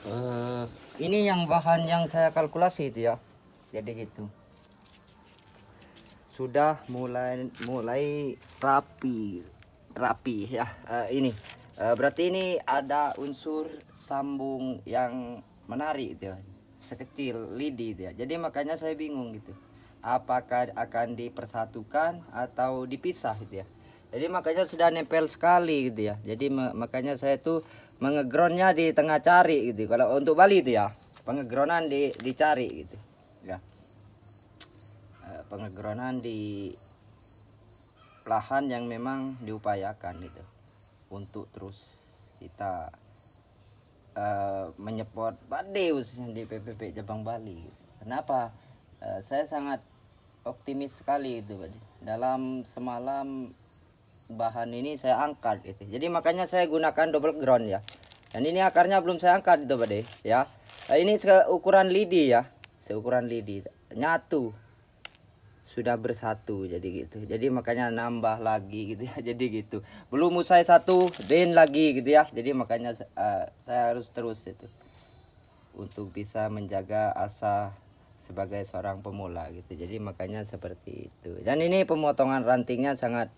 Eh, ini yang bahan yang saya kalkulasi itu ya. Jadi gitu. Sudah mulai rapi ya. Ini berarti ini ada unsur sambung yang menarik itu ya. Sekecil lidi itu ya. Jadi makanya saya bingung gitu. Apakah akan dipersatukan atau dipisah gitu ya. Jadi makanya sudah nempel sekali gitu ya. Jadi makanya saya tuh mengegroundnya di tengah cari gitu. Kalau untuk Bali itu ya, pengegroundan dicari gitu. Ya. Pengegroundan di lahan yang memang diupayakan gitu. Untuk terus kita menyepot padi khususnya di PPP Cabang Bali gitu. Kenapa? Saya sangat optimis sekali itu Pak. Dalam semalam bahan ini saya angkat gitu. Jadi makanya saya gunakan double ground ya. Dan ini akarnya belum saya angkat itu Pak ya. Ini seukuran lidi ya. Seukuran lidi. Nyatu. Sudah bersatu jadi gitu. Jadi makanya nambah lagi gitu ya. Jadi gitu. Belum usai satu, den lagi gitu ya. Jadi makanya saya harus terus itu. Untuk bisa menjaga asa sebagai seorang pemula gitu. Jadi makanya seperti itu. Dan ini pemotongan rantingnya sangat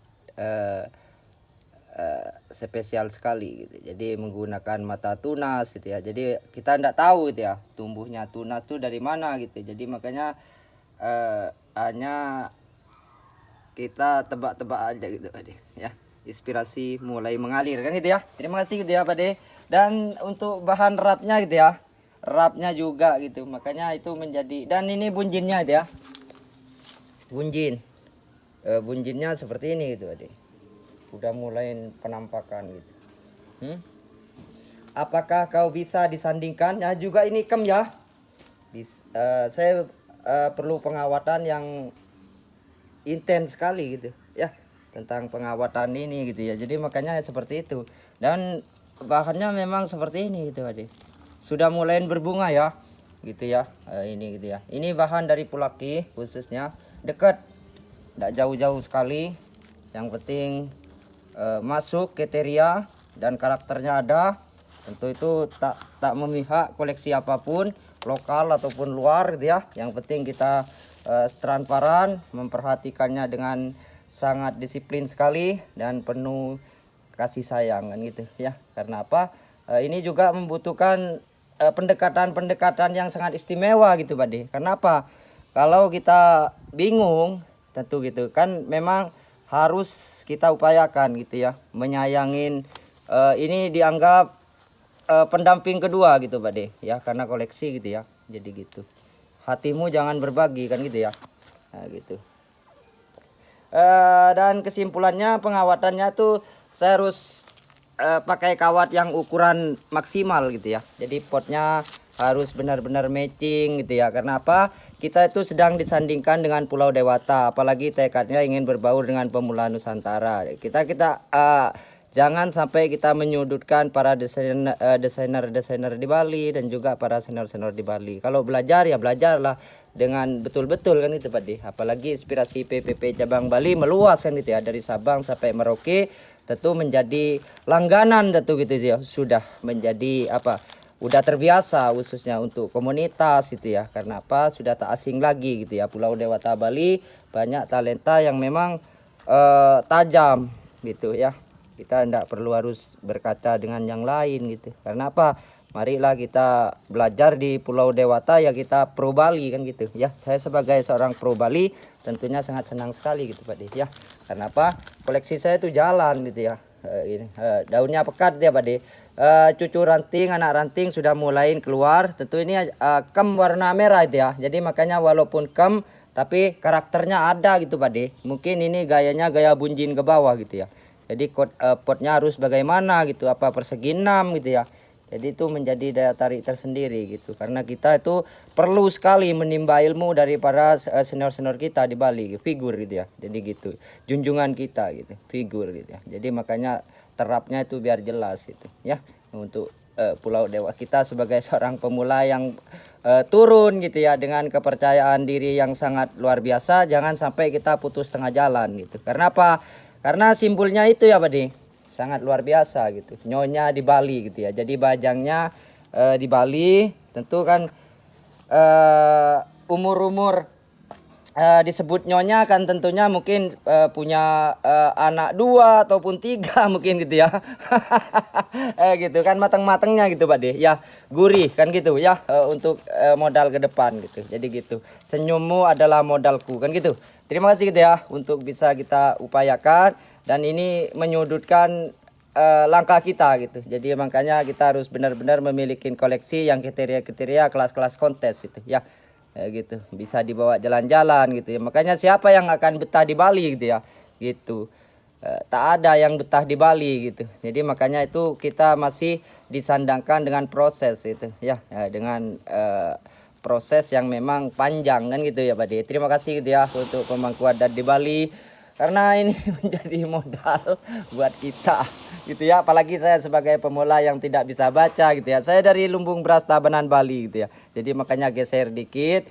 spesial sekali gitu. Jadi menggunakan mata tunas gitu ya. Jadi kita tidak tahu gitu ya tumbuhnya tunas itu dari mana gitu. Jadi makanya hanya kita tebak-tebak aja gitu Pak De ya. Inspirasi mulai mengalir kan gitu ya. Terima kasih gitu ya Pak De. Dan untuk bahan rapnya gitu ya. Rapnya juga gitu. Makanya itu menjadi, dan ini bunjinnya gitu ya. Bunjin. Bunjinnya seperti ini gitu Pak De. Udah mulai penampakan gitu. Apakah kau bisa disandingkan? Ya juga ini kem ya. Saya perlu pengawatan yang intens sekali gitu ya, tentang pengawatan ini gitu ya. Jadi makanya seperti itu. Dan bahannya memang seperti ini gitu Adik. Sudah mulai berbunga ya gitu ya. Ini gitu ya. Ini bahan dari Pulaki khususnya, dekat, tidak jauh-jauh sekali. Yang penting masuk kriteria dan karakternya ada. Tentu itu tak memihak koleksi apapun, lokal ataupun luar gitu ya. Yang penting kita transparan, memperhatikannya dengan sangat disiplin sekali dan penuh kasih sayang kan gitu ya. Karena apa? Ini juga membutuhkan pendekatan-pendekatan yang sangat istimewa gitu Pak De. Karena apa? Kalau kita bingung tentu gitu kan, memang harus kita upayakan gitu ya, menyayangin ini dianggap pendamping kedua gitu Pak De ya, karena koleksi gitu ya. Jadi gitu, hatimu jangan berbagi kan gitu ya. Nah, gitu. Dan kesimpulannya pengawatannya tuh saya harus pakai kawat yang ukuran maksimal gitu ya. Jadi potnya harus benar-benar matching gitu ya. Karena apa? Kita itu sedang disandingkan dengan Pulau Dewata, apalagi tekadnya ingin berbaur dengan pemula Nusantara. Kita jangan sampai kita menyudutkan para desainer di Bali dan juga para senior-senior di Bali. Kalau belajar ya belajarlah dengan betul-betul kan itu Pak De. Apalagi inspirasi PPP Cabang Bali meluas kan itu ya, dari Sabang sampai Merauke. Tentu menjadi langganan tentu gitu ya. Sudah menjadi apa? Udah terbiasa khususnya untuk komunitas gitu ya. Karena apa? Sudah tak asing lagi gitu ya. Pulau Dewata Bali banyak talenta yang memang tajam gitu ya. Kita tidak perlu harus berkaca dengan yang lain gitu. Karena apa? Marilah kita belajar di Pulau Dewata ya, kita pro Bali kan gitu ya. Saya sebagai seorang pro Bali tentunya sangat senang sekali gitu Pak De ya. Karena apa? Koleksi saya itu jalan gitu ya. Daunnya pekat ya Pak De. Cucu ranting, anak ranting sudah mulai keluar. Tentu ini kem warna merah itu ya. Jadi makanya walaupun kem tapi karakternya ada gitu Pak De. Mungkin ini gayanya gaya bunjin ke bawah gitu ya. Jadi potnya harus bagaimana gitu, apa persegi 6 gitu ya. Jadi itu menjadi daya tarik tersendiri gitu. Karena kita itu perlu sekali menimba ilmu dari para senior-senior kita di Bali, figur gitu ya. Jadi gitu, junjungan kita gitu, figur gitu ya. Jadi makanya terapnya itu biar jelas gitu ya. Untuk Pulau Dewa, kita sebagai seorang pemula yang turun gitu ya, dengan kepercayaan diri yang sangat luar biasa, jangan sampai kita putus tengah jalan gitu. Karena apa? Karena simpulnya itu ya Pak De, sangat luar biasa gitu. Nyonya di Bali gitu ya. Jadi bajangnya di Bali tentu kan umur-umur disebut nyonya kan tentunya mungkin punya anak 2 ataupun 3 mungkin gitu ya. Gitu kan matang-matangnya gitu Pak De ya, gurih kan gitu ya, untuk modal ke depan gitu. Jadi gitu, senyummu adalah modalku kan gitu. Terima kasih gitu ya untuk bisa kita upayakan, dan ini menyudutkan langkah kita gitu. Jadi makanya kita harus benar-benar memiliki koleksi yang kriteria-kriteria kelas-kelas kontes gitu ya. Gitu bisa dibawa jalan-jalan gitu ya. Makanya siapa yang akan betah di Bali gitu ya, gitu. Tak ada yang betah di Bali gitu. Jadi makanya itu kita masih disandangkan dengan proses gitu ya, dengan proses yang memang panjang kan gitu ya Pak De. Terima kasih gitu ya untuk pemangku adat di Bali, karena ini menjadi modal buat kita gitu ya, apalagi saya sebagai pemula yang tidak bisa baca gitu ya. Saya dari Lumbung Beras Tabanan Bali gitu ya, jadi makanya geser dikit,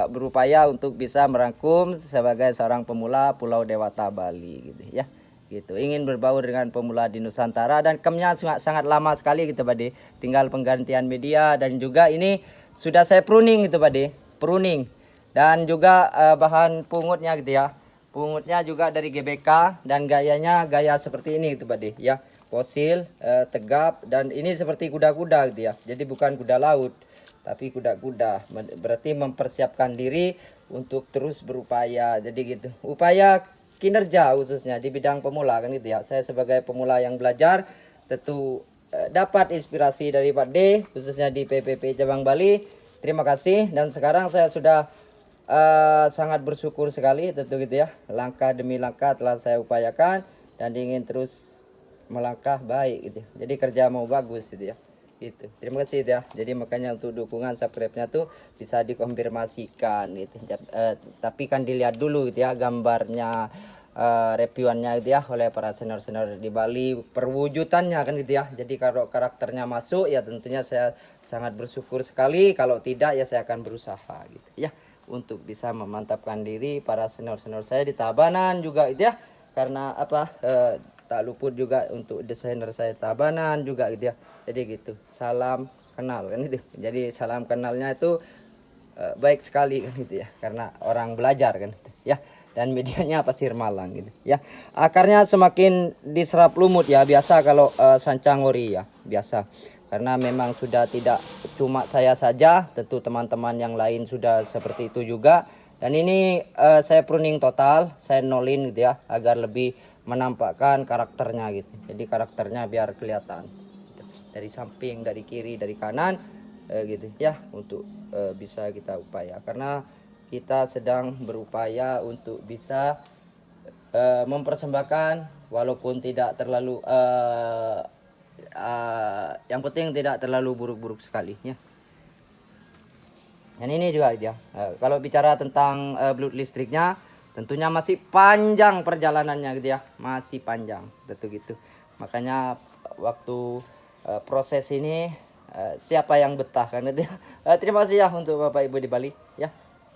berupaya untuk bisa merangkum sebagai seorang pemula Pulau Dewata Bali gitu ya. Gitu, ingin berbaur dengan pemula di Nusantara, dan kemnya sangat lama sekali gitu Pak De, tinggal penggantian media, dan juga ini sudah saya pruning gitu Pak De, pruning, dan juga bahan pungutnya gitu ya. Pungutnya juga dari GBK, dan gayanya gaya seperti ini gitu Pak De ya. Fosil, tegap, dan ini seperti kuda-kuda gitu ya. Jadi bukan kuda laut, tapi kuda-kuda. Berarti mempersiapkan diri untuk terus berupaya. Jadi gitu. Upaya kinerja khususnya di bidang pemula kan gitu ya. Saya sebagai pemula yang belajar tentu dapat inspirasi dari Pak D, khususnya di PPP Cabang Bali. Terima kasih, dan sekarang saya sudah sangat bersyukur sekali tentu gitu ya, langkah demi langkah telah saya upayakan dan ingin terus melangkah baik gitu ya. Jadi kerja mau bagus gitu ya, gitu. Terima kasih gitu ya. Jadi makanya untuk dukungan subscribe-nya tuh bisa dikonfirmasikan gitu. Tapi kan dilihat dulu gitu ya gambarnya, reviewannya gitu ya oleh para senior-senior di Bali, perwujudannya kan gitu ya. Jadi kalau karakternya masuk ya tentunya saya sangat bersyukur sekali, kalau tidak ya saya akan berusaha gitu ya untuk bisa memantapkan diri para senior-senior saya di Tabanan juga gitu ya. Karena apa, tak luput juga untuk desainer saya Tabanan juga gitu ya. Jadi gitu, salam kenal kan itu. Jadi salam kenalnya itu baik sekali kan gitu ya, karena orang belajar kan gitu, ya. Dan medianya Pasir Malang gitu ya. Akarnya semakin diserap lumut ya, biasa kalau sancangori ya, biasa. Karena memang sudah tidak cuma saya saja, tentu teman-teman yang lain sudah seperti itu juga. Dan ini saya pruning total, saya nolin gitu ya, agar lebih menampakkan karakternya gitu. Jadi karakternya biar kelihatan gitu. Dari samping, dari kiri, dari kanan gitu ya, untuk bisa kita upaya, karena kita sedang berupaya untuk bisa mempersembahkan walaupun tidak terlalu yang penting tidak terlalu buruk-buruk sekali ya. Dan ini juga ya, kalau bicara tentang belut listriknya tentunya masih panjang perjalanannya gitu ya, masih panjang tentu gitu. Makanya waktu proses ini siapa yang betah kan itu ya. Terima kasih ya untuk Bapak Ibu di Bali ya,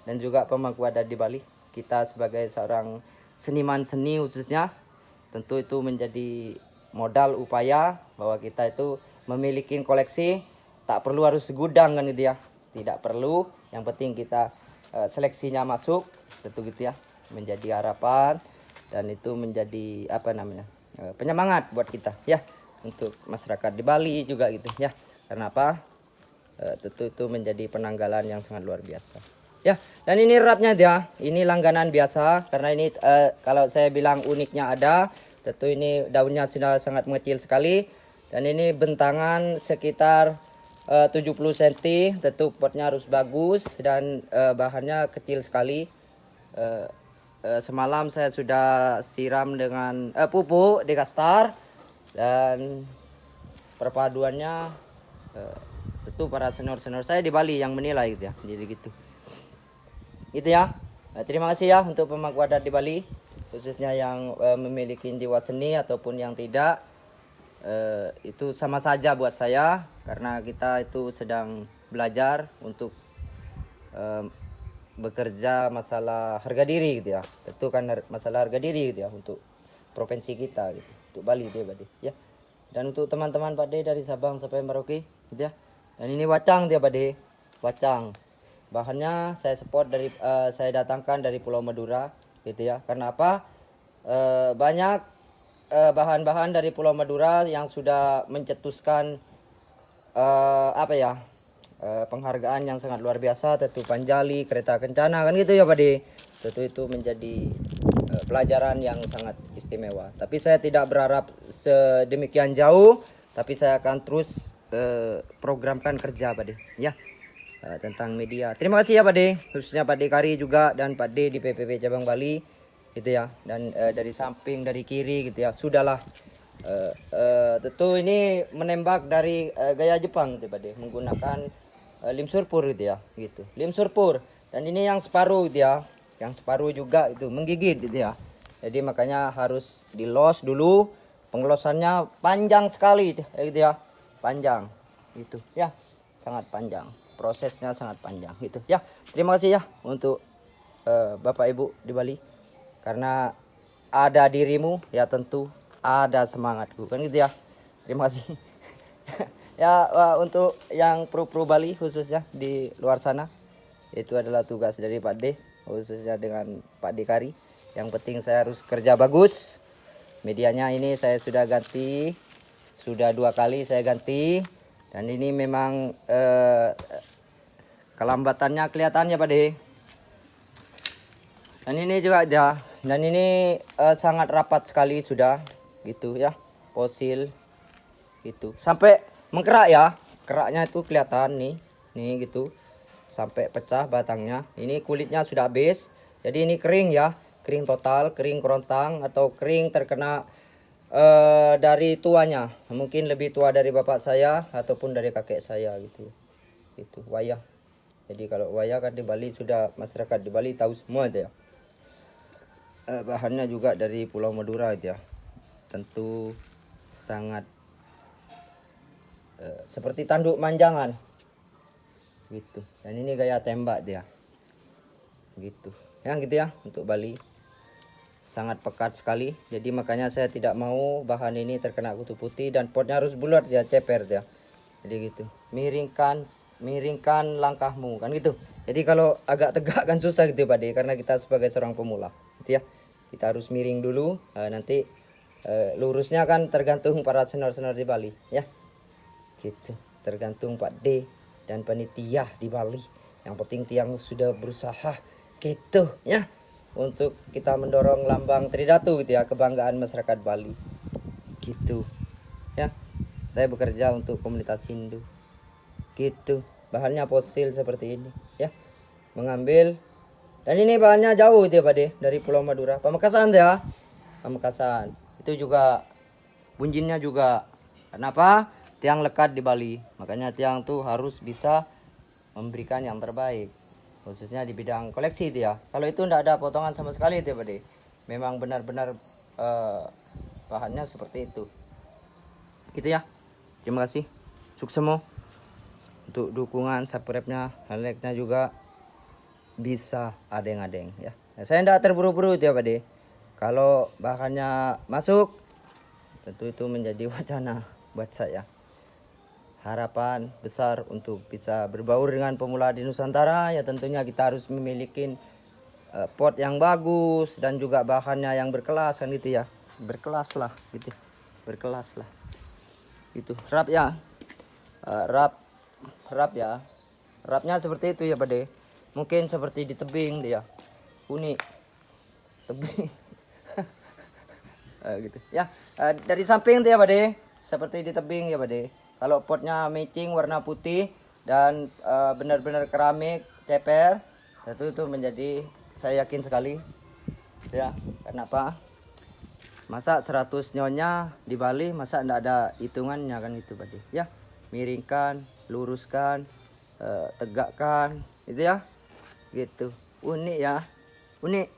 dan juga pemangku adat di Bali. Kita sebagai seorang seniman seni khususnya tentu itu menjadi modal upaya bahwa kita itu memiliki koleksi, tak perlu harus segudang kan gitu ya, tidak perlu, yang penting kita seleksinya masuk tentu gitu ya, menjadi harapan, dan itu menjadi apa namanya, penyemangat buat kita ya, untuk masyarakat di Bali juga gitu ya. Karena apa, tentu itu menjadi penanggalan yang sangat luar biasa ya. Dan ini rapnya dia, ini langganan biasa, karena ini kalau saya bilang uniknya ada, tentu ini daunnya sudah sangat mengecil sekali, dan ini bentangan sekitar 70 cm, tentu potnya harus bagus, dan bahannya kecil sekali. Semalam saya sudah siram dengan pupuk Dekastar, dan perpaduannya tentu para senior-senior saya di Bali yang menilai gitu ya. Jadi gitu. Itu ya. Terima kasih ya untuk pemangku adat di Bali, khususnya yang memiliki jiwa seni ataupun yang tidak. Itu sama saja buat saya, karena kita itu sedang belajar untuk bekerja masalah harga diri gitu ya. Tentu kan masalah harga diri gitu ya untuk provinsi kita gitu, untuk Bali deh Pak De ya. Dan untuk teman-teman Pak De dari Sabang sampai Merauke, gitu ya. Dan ini wacang dia Pade, wacang. Bahannya saya saya datangkan dari Pulau Madura gitu ya. Karena apa? Banyak bahan-bahan dari Pulau Madura yang sudah mencetuskan penghargaan yang sangat luar biasa, tentu Panjali, Kereta Kencana kan gitu ya Pade. Tentu itu menjadi pelajaran yang sangat istimewa. Tapi saya tidak berharap sedemikian jauh, tapi saya akan terus programkan kerja Pade ya, tentang media. Terima kasih ya Pade, khususnya Pak Kari juga dan Pak D di PPP Cabang Bali gitu ya. Dan dari samping, dari kiri gitu ya, sudahlah. Tentu ini menembak dari gaya Jepang gitu Pak D, menggunakan lim surpur gitu ya, gitu. Lim surpur. Dan ini yang separuh gitu ya. Yang separuh juga itu menggigit gitu ya. Jadi makanya harus dilos dulu. Pengelosannya panjang sekali gitu ya. Panjang gitu ya. Sangat panjang. Prosesnya sangat panjang gitu ya. Terima kasih ya untuk Bapak Ibu di Bali. Karena ada dirimu ya tentu ada semangatku kan gitu ya. Terima kasih. Ya untuk yang pro Bali khususnya di luar sana, itu adalah tugas dari Pak D, khususnya dengan Pak D Kari. Yang penting saya harus kerja bagus. Medianya ini saya sudah ganti, sudah 2 kali saya ganti. Dan ini memang kelambatannya kelihatannya Pak D. Dan ini juga ya, dan ini sangat rapat sekali sudah gitu ya, fosil gitu. Sampai mengkerak ya, keraknya itu kelihatan nih gitu. Sampai pecah batangnya. Ini kulitnya sudah habis. Jadi ini kering ya, kering total, kering kerontang atau kering terkena dari tuanya. Mungkin lebih tua dari bapak saya ataupun dari kakek saya gitu. Itu wayah. Jadi kalau wayah kan di Bali sudah, masyarakat di Bali tahu semua itu ya. Bahannya juga dari Pulau Madura itu ya. Tentu sangat seperti tanduk manjangan gitu. Dan ini gaya tembak dia gitu ya, gitu ya. Untuk Bali sangat pekat sekali, jadi makanya saya tidak mau bahan ini terkena kutu putih. Dan potnya harus bulat ya, ceper ya. Jadi gitu, miringkan langkahmu kan gitu. Jadi kalau agak tegak kan susah gitu Pak De, karena kita sebagai seorang pemula gitu ya. Kita harus miring dulu, nanti lurusnya kan tergantung para senior-senior di Bali ya. Gitu, tergantung Pak D dan panitia di Bali. Yang penting tiang sudah berusaha gitu ya, untuk kita mendorong lambang Tridatu gitu ya, kebanggaan masyarakat Bali gitu ya. Saya bekerja untuk komunitas Hindu gitu. Bahannya fosil seperti ini ya, mengambil. Dan ini bahannya jauh itu ya Pak De, dari Pulau Madura, Pamekasan ya, Pamekasan. Itu juga bunjinnya juga. Kenapa? Tiang lekat di Bali, makanya tiang tuh harus bisa memberikan yang terbaik, khususnya di bidang koleksi itu ya. Kalau itu tidak ada potongan sama sekali itu ya Pak De, memang benar-benar bahannya seperti itu gitu ya. Terima kasih, sukses semua untuk dukungan subscribe-nya, like-nya juga bisa adeng-adeng ya. Saya tidak terburu-buru itu ya Pak De. Kalau bahannya masuk, tentu itu menjadi wacana buat saya. Harapan besar untuk bisa berbaur dengan pemula di Nusantara ya, tentunya kita harus memiliki pot yang bagus dan juga bahannya yang berkelas kan gitu ya. Berkelas lah gitu, berkelas lah itu. Rap ya, rap ya, rapnya seperti itu ya Pak De. Mungkin seperti di tebing dia, unik tebing. Gitu ya. Dari samping tuh ya Pak De, seperti di tebing ya Pak De. Kalau potnya matching warna putih dan benar-benar keramik ceper, itu menjadi, saya yakin sekali ya. Kenapa? Masa 100 nyonya di Bali, masa enggak ada hitungannya kan itu Pak De ya. Miringkan, luruskan, tegakkan itu ya, gitu. Unik ya, unik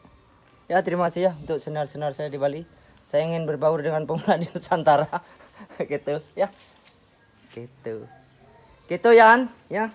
ya. Terima kasih ya untuk senar-senar saya di Bali. Saya ingin berbaur dengan pemula di Nusantara gitu ya, gitu Yan ya.